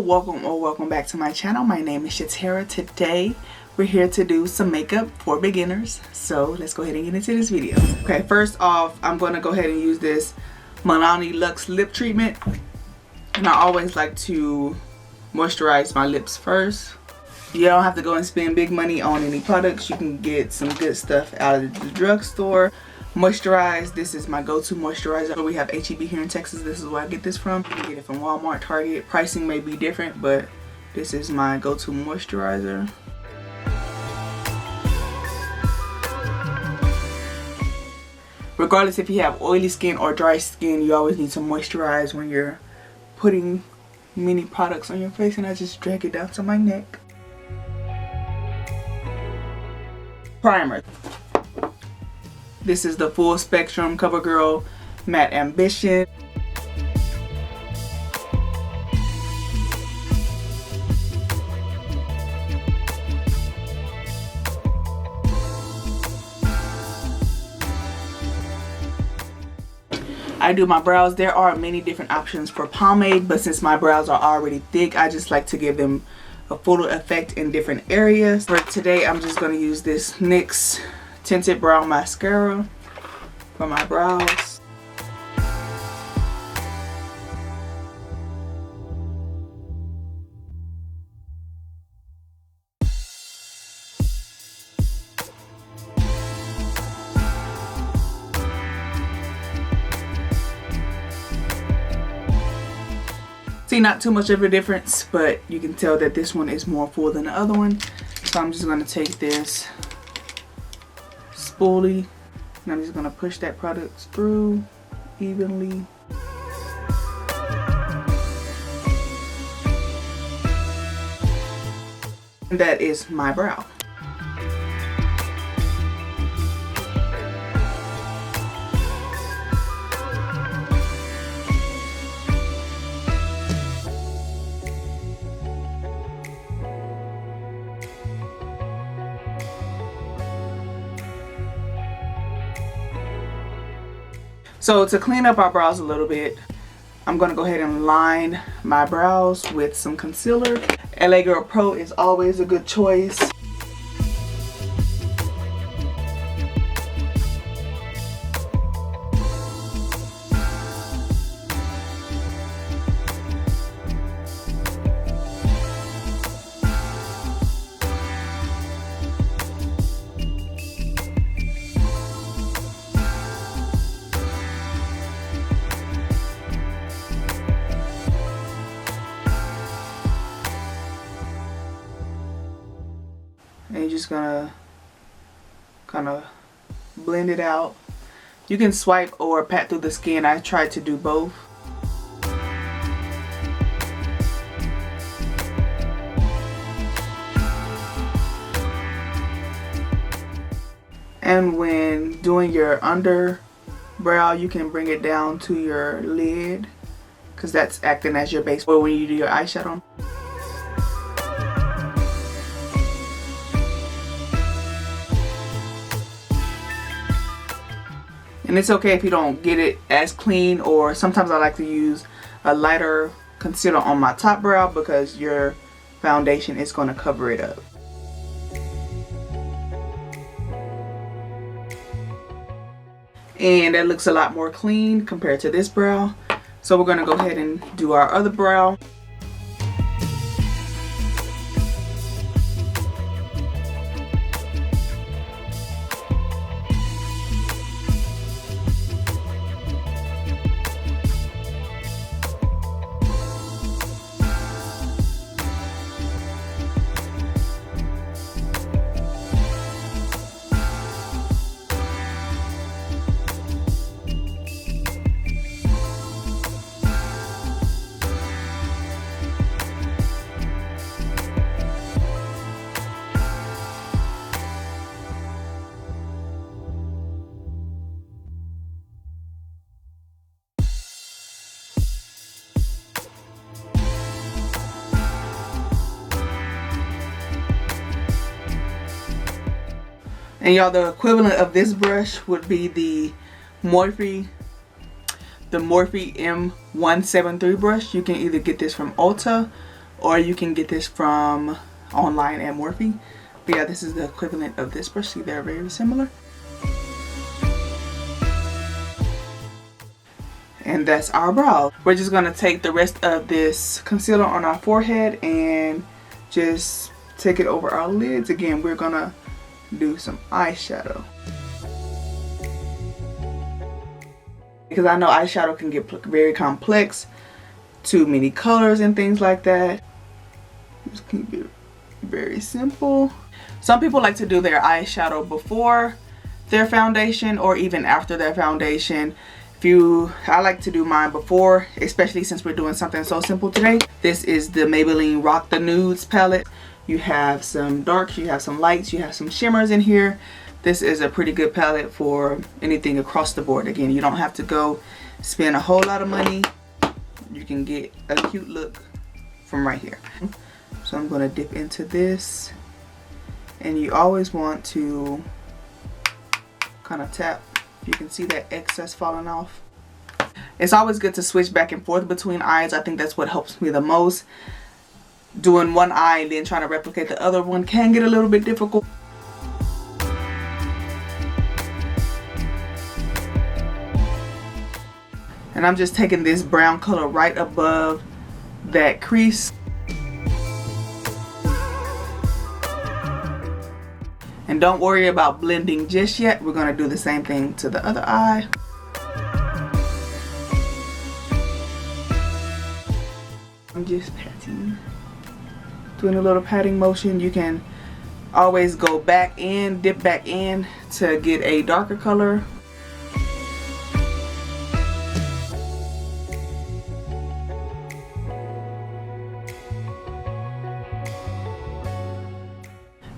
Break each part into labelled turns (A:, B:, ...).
A: welcome back to my channel. My name is Shatara. Today we're here to do some makeup for beginners, so let's go ahead and get into this video. Okay, first off, I'm going to go ahead and use this Milani Luxe lip treatment, and I always like to moisturize my lips first. You don't have to go and spend big money on any products. You can get some good stuff out of the drugstore. Moisturize, this is my go-to moisturizer. We have HEB here in Texas. This is where I get this from. You can get it from Walmart, Target. Pricing may be different, but this is my go-to moisturizer. Regardless if you have oily skin or dry skin, you always need to moisturize when you're putting many products on your face, and I just drag it down to my neck. Primer. This is the Full Spectrum CoverGirl Matte Ambition. I do my brows. There are many different options for pomade, but since my brows are already thick, I just like to give them a fuller effect in different areas. For today, I'm just going to use this NYX Tinted Brow Mascara for my brows. See, not too much of a difference, but you can tell that this one is more full than the other one. So I'm just going to take this spoolie and I'm just going to push that product through evenly. And that is my brow. So to clean up our brows a little bit, I'm going to go ahead and line my brows with some concealer. LA Girl Pro is always a good choice. And you're just gonna kind of blend it out. You can swipe or pat through the skin. I tried to do both. And when doing your underbrow, you can bring it down to your lid, because that's acting as your base, or when you do your eyeshadow. And it's okay if you don't get it as clean, or sometimes I like to use a lighter concealer on my top brow because your foundation is going to cover it up. And that looks a lot more clean compared to this brow. So we're going to go ahead and do our other brow. And y'all, the equivalent of this brush would be the Morphe M173 brush. You can either get this from Ulta or you can get this from online at Morphe. But yeah, this is the equivalent of this brush. See, they're very similar. And that's our brow. We're just gonna take the rest of this concealer on our forehead and just take it over our lids. Again, we're gonna do some eyeshadow. Because I know eyeshadow can get very complex, too many colors and things like that. Just keep it very simple. Some people like to do their eyeshadow before their foundation or even after their foundation. I like to do mine before, especially since we're doing something so simple today. This is the Maybelline Rock the Nudes palette. You have some darks, you have some lights, you have some shimmers in here. This is a pretty good palette for anything across the board. Again, you don't have to go spend a whole lot of money. You can get a cute look from right here. So I'm gonna dip into this, and you always want to kind of tap. You can see that excess falling off. It's always good to switch back and forth between eyes. I think that's what helps me the most. Doing one eye and then trying to replicate the other one can get a little bit difficult. And I'm just taking this brown color right above that crease. And don't worry about blending just yet. We're going to do the same thing to the other eye. I'm just patting. Doing a little patting motion. You can always go back in, dip back in to get a darker color.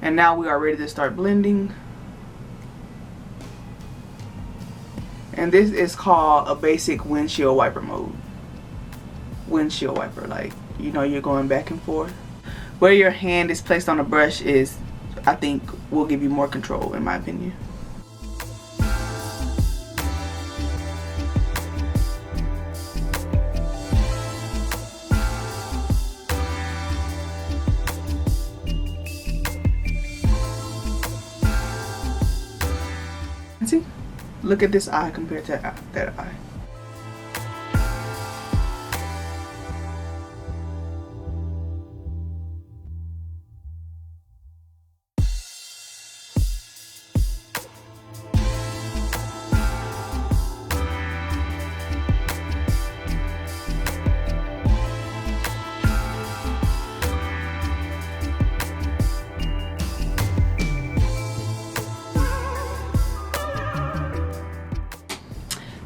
A: And now we are ready to start blending. And this is called a basic windshield wiper mode. Windshield wiper, like, you know, you're going back and forth. Where your hand is placed on the brush is, I think, will give you more control, in my opinion. See, look at this eye compared to that eye.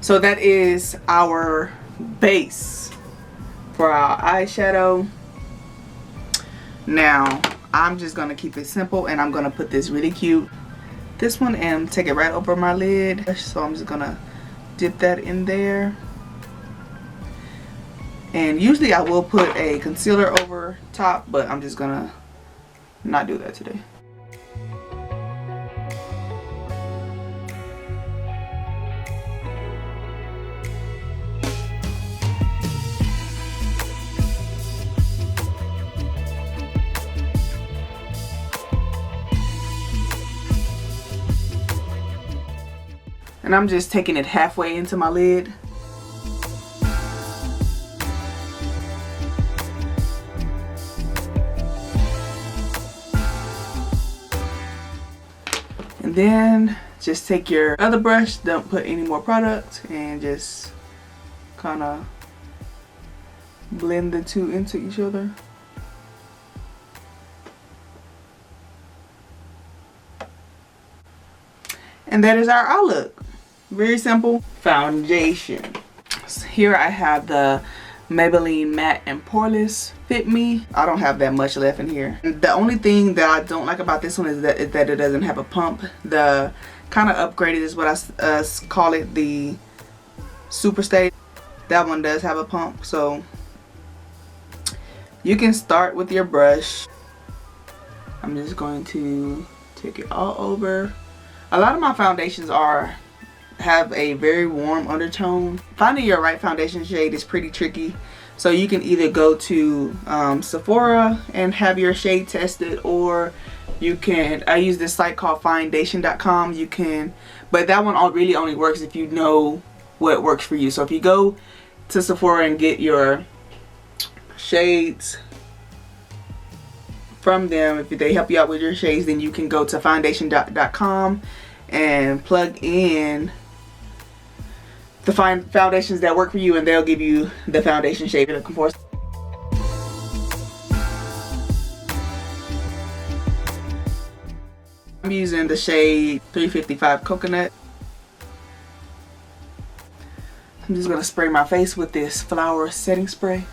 A: So that is our base for our eyeshadow. Now I'm just gonna keep it simple, and I'm gonna put this really cute, this one, and take it right over my lid. So I'm just gonna dip that in there. And usually I will put a concealer over top, but I'm just gonna not do that today. And I'm just taking it halfway into my lid. And then just take your other brush, don't put any more product, and just kind of blend the two into each other. And that is our eye look. Very simple. Foundation. So here I have the Maybelline Matte and Poreless Fit Me. I don't have that much left in here. The only thing that I don't like about this one is that it doesn't have a pump. The kind of upgraded is what I call it, the Super Stay. That one does have a pump. So you can start with your brush. I'm just going to take it all over. A lot of my foundations have a very warm undertone. Finding your right foundation shade is pretty tricky. So you can either go to Sephora and have your shade tested, or you can, I use this site called foundation.com. You can, but that one really only works if you know what works for you. So if you go to Sephora and get your shades from them, if they help you out with your shades, then you can go to foundation.com and plug in the foundations that work for you, and they'll give you the foundation shade you're looking for. I'm using the shade 355 Coconut. I'm just gonna spray my face with this flower setting spray.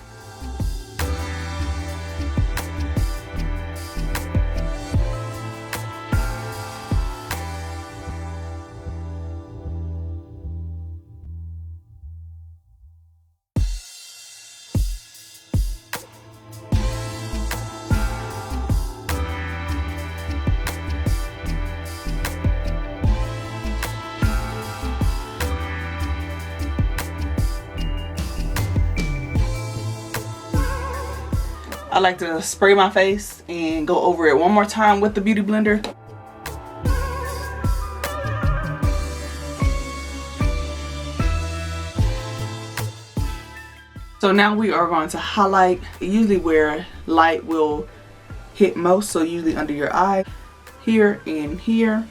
A: I like to spray my face and go over it one more time with the Beauty Blender. So now we are going to highlight, usually where light will hit most, so usually under your eye, here and here.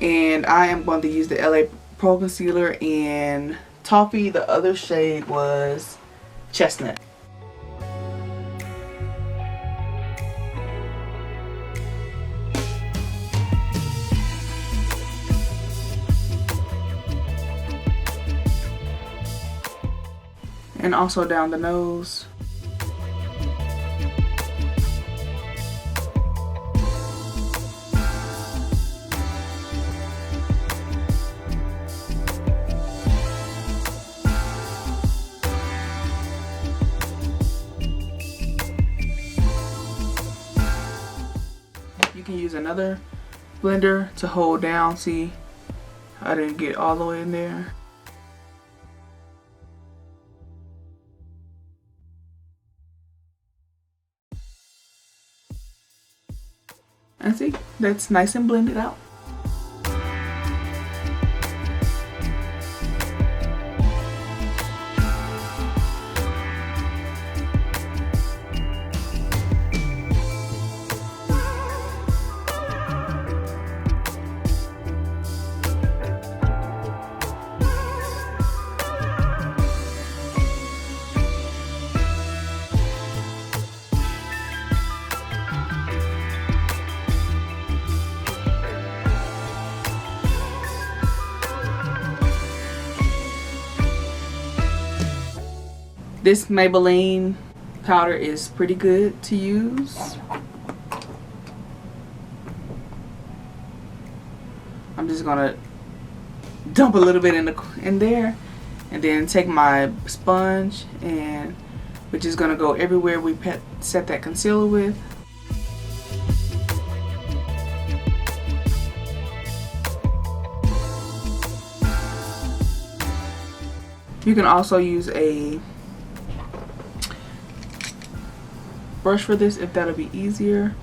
A: And I am going to use the LA Pro Concealer in Toffee. The other shade was Chestnut. And also down the nose. You can use another blender to hold down. See, I didn't get all the way in there. And see, that's nice and blended out. This Maybelline powder is pretty good to use. I'm just gonna dump a little bit in there, and then take my sponge, and we're just gonna go everywhere we set that concealer with. You can also use a brush for this if that'll be easier.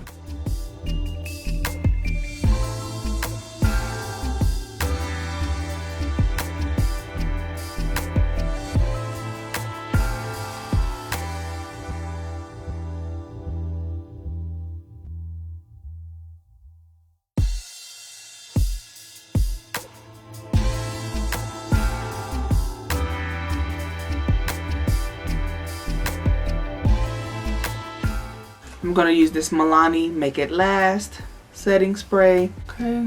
A: I'm gonna use this Milani Make It Last setting spray. Okay.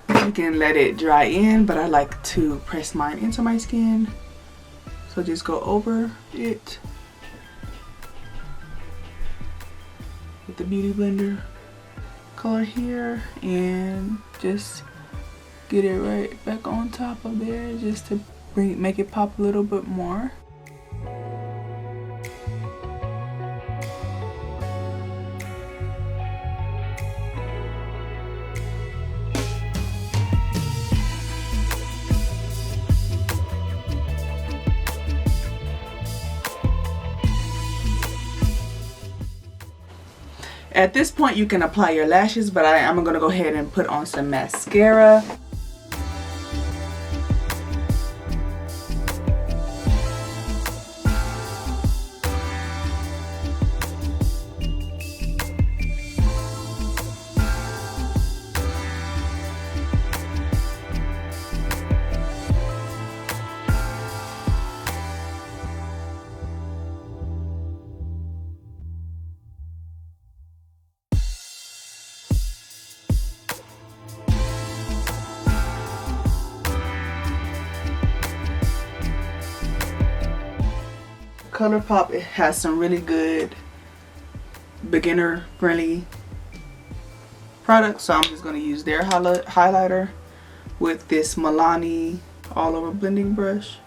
A: You can let it dry in, but I like to press mine into my skin. So just go over it with the Beauty Blender color here, and just get it right back on top of there, just to make it pop a little bit more. At this point you can apply your lashes, but I'm gonna go ahead and put on some mascara. ColourPop, it has some really good beginner friendly products, so I'm just going to use their highlighter with this Milani all over blending brush.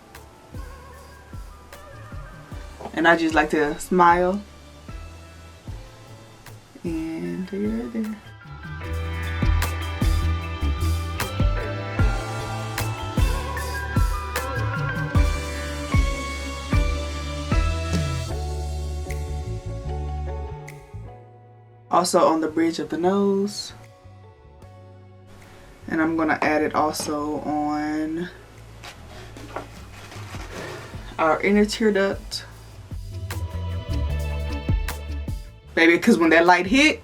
A: And I just like to smile, and there you right there. Also on the bridge of the nose, and I'm gonna add it also on our inner tear duct, baby, because when that light hit,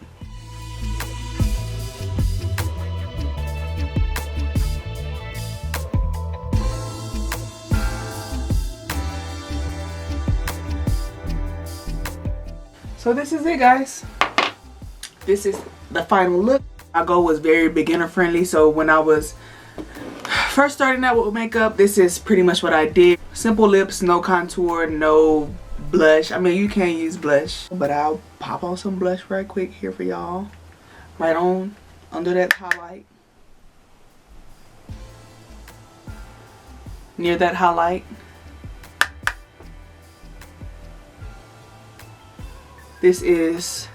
A: so this is it, guys. This is the final look. My goal was very beginner friendly, so when I was first starting out with makeup, this is pretty much what I did. Simple lips, no contour, no blush. I mean, you can use blush, but I'll pop on some blush right quick here for y'all. Right on under that highlight. Near that highlight. This is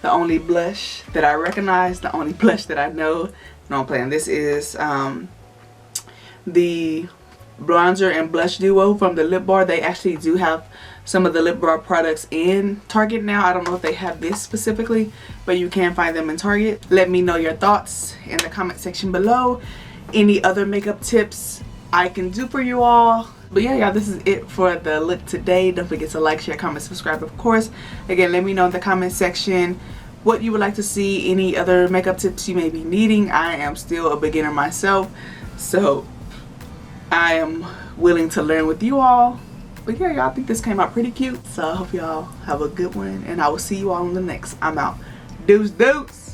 A: the only blush that I recognize, the only blush that I know. No, I'm playing. This is the bronzer and blush duo from the Lip Bar. They actually do have some of the Lip Bar products in Target now. I don't know if they have this specifically, but you can find them in Target. Let me know your thoughts in the comment section below. Any other makeup tips I can do for you all. But yeah, y'all, this is it for the look today. Don't forget to like, share, comment, subscribe, of course. Again, let me know in the comment section what you would like to see, any other makeup tips you may be needing. I am still a beginner myself, so I am willing to learn with you all. But yeah, y'all, I think this came out pretty cute. So I hope y'all have a good one, and I will see you all in the next. I'm out. Deuce, deuce.